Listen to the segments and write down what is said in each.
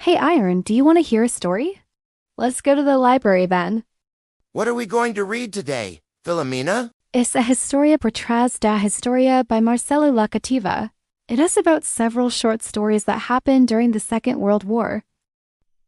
Hey Iron, do you want to hear a story? Let's go to the library then. What are we going to read today, Philomena? It's a Historia por trás da Historia by Marcelo Lacativa. It is about several short stories that happened during the Second World War.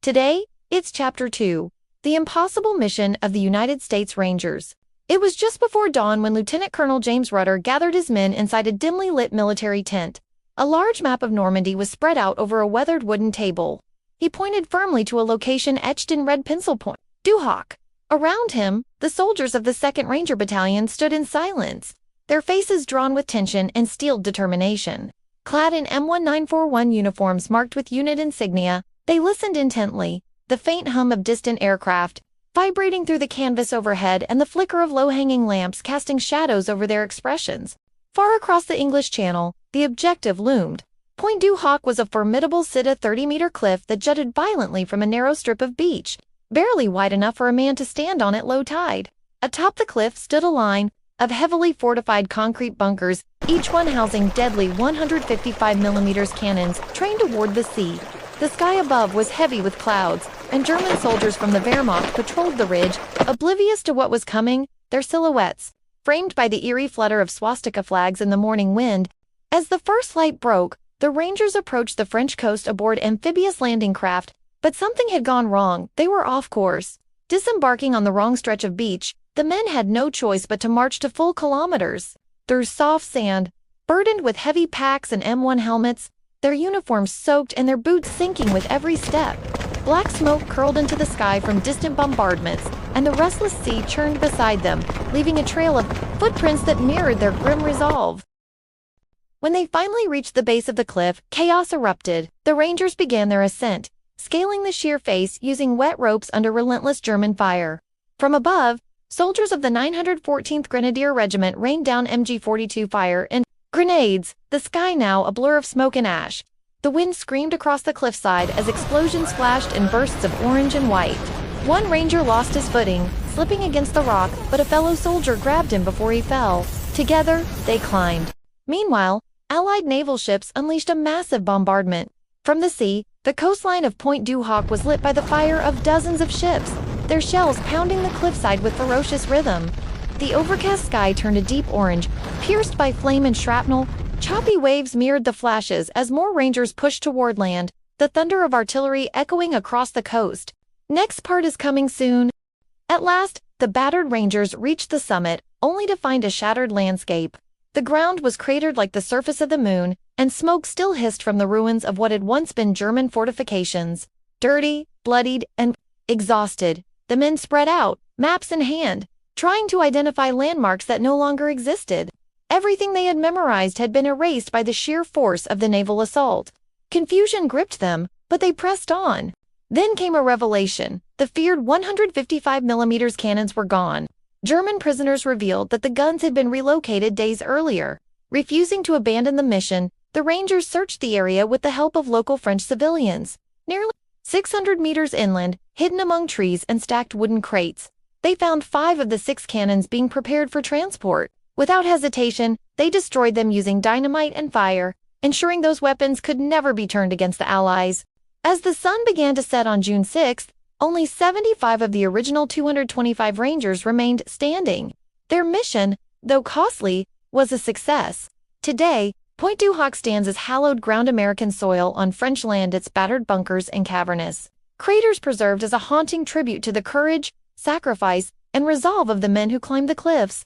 Today, it's Chapter 2, The Impossible Mission of the United States Rangers. It was just before dawn when Lieutenant Colonel James Rutter gathered his men inside a dimly lit military tent. A large map of Normandy was spread out over a weathered wooden table. He pointed firmly to a location etched in red pencil point, Duhok. Around him, the soldiers of the 2nd Ranger Battalion stood in silence, their faces drawn with tension and steeled determination. Clad in M1941 uniforms marked with unit insignia, they listened intently, the faint hum of distant aircraft vibrating through the canvas overhead and the flicker of low-hanging lamps casting shadows over their expressions. Far across the English Channel, the objective loomed. Point Duhok was a formidable 30-meter cliff that jutted violently from a narrow strip of beach, barely wide enough for a man to stand on at low tide. Atop the cliff stood a line of heavily fortified concrete bunkers, each one housing deadly 155mm cannons trained to ward the sea. The sky above was heavy with clouds, and German soldiers from the Wehrmacht patrolled the ridge, oblivious to what was coming, their silhouettes framed by the eerie flutter of swastika flags in the morning wind. As the first light broke, the Rangers approached the French coast aboard amphibious landing craft, but something had gone wrong. They were off course. Disembarking on the wrong stretch of beach, the men had no choice but to march to full kilometers through soft sand, burdened with heavy packs and M1 helmets, their uniforms soaked and their boots sinking with every step. Black smoke curled into the sky from distant bombardments, and the restless sea churned beside them, leaving a trail of footprints that mirrored their grim resolve. When they finally reached the base of the cliff, chaos erupted. The Rangers began their ascent, scaling the sheer face using wet ropes under relentless German fire. From above, soldiers of the 914th Grenadier Regiment rained down MG-42 fire and grenades, the sky now a blur of smoke and ash. The wind screamed across the cliffside as explosions flashed in bursts of orange and white. One Ranger lost his footing, slipping against the rock, but a fellow soldier grabbed him before he fell. Together, they climbed. Meanwhile, Allied naval ships unleashed a massive bombardment. From the sea, the coastline of Point Duhok was lit by the fire of dozens of ships, their shells pounding the cliffside with ferocious rhythm. The overcast sky turned a deep orange, pierced by flame and shrapnel. Choppy waves mirrored the flashes as more Rangers pushed toward land, the thunder of artillery echoing across the coast. Next part is coming soon. At last, the battered Rangers reached the summit, only to find a shattered landscape. The ground was cratered like the surface of the moon, and smoke still hissed from the ruins of what had once been German fortifications. Dirty, bloodied, and exhausted, the men spread out, maps in hand, trying to identify landmarks that no longer existed. Everything they had memorized had been erased by the sheer force of the naval assault. Confusion gripped them, but they pressed on. Then came a revelation. The feared 155mm cannons were gone. German prisoners revealed that the guns had been relocated days earlier. Refusing to abandon the mission, the Rangers searched the area with the help of local French civilians. Nearly 600 meters inland, hidden among trees and stacked wooden crates, they found 5 of the 6 cannons being prepared for transport. Without hesitation, they destroyed them using dynamite and fire, ensuring those weapons could never be turned against the Allies. As the sun began to set on June 6th, only 75 of the original 225 Rangers remained standing. Their mission, though costly, was a success. Today, Point Duhok stands as hallowed ground American soil on French land, its battered bunkers and cavernous craters preserved as a haunting tribute to the courage, sacrifice, and resolve of the men who climbed the cliffs.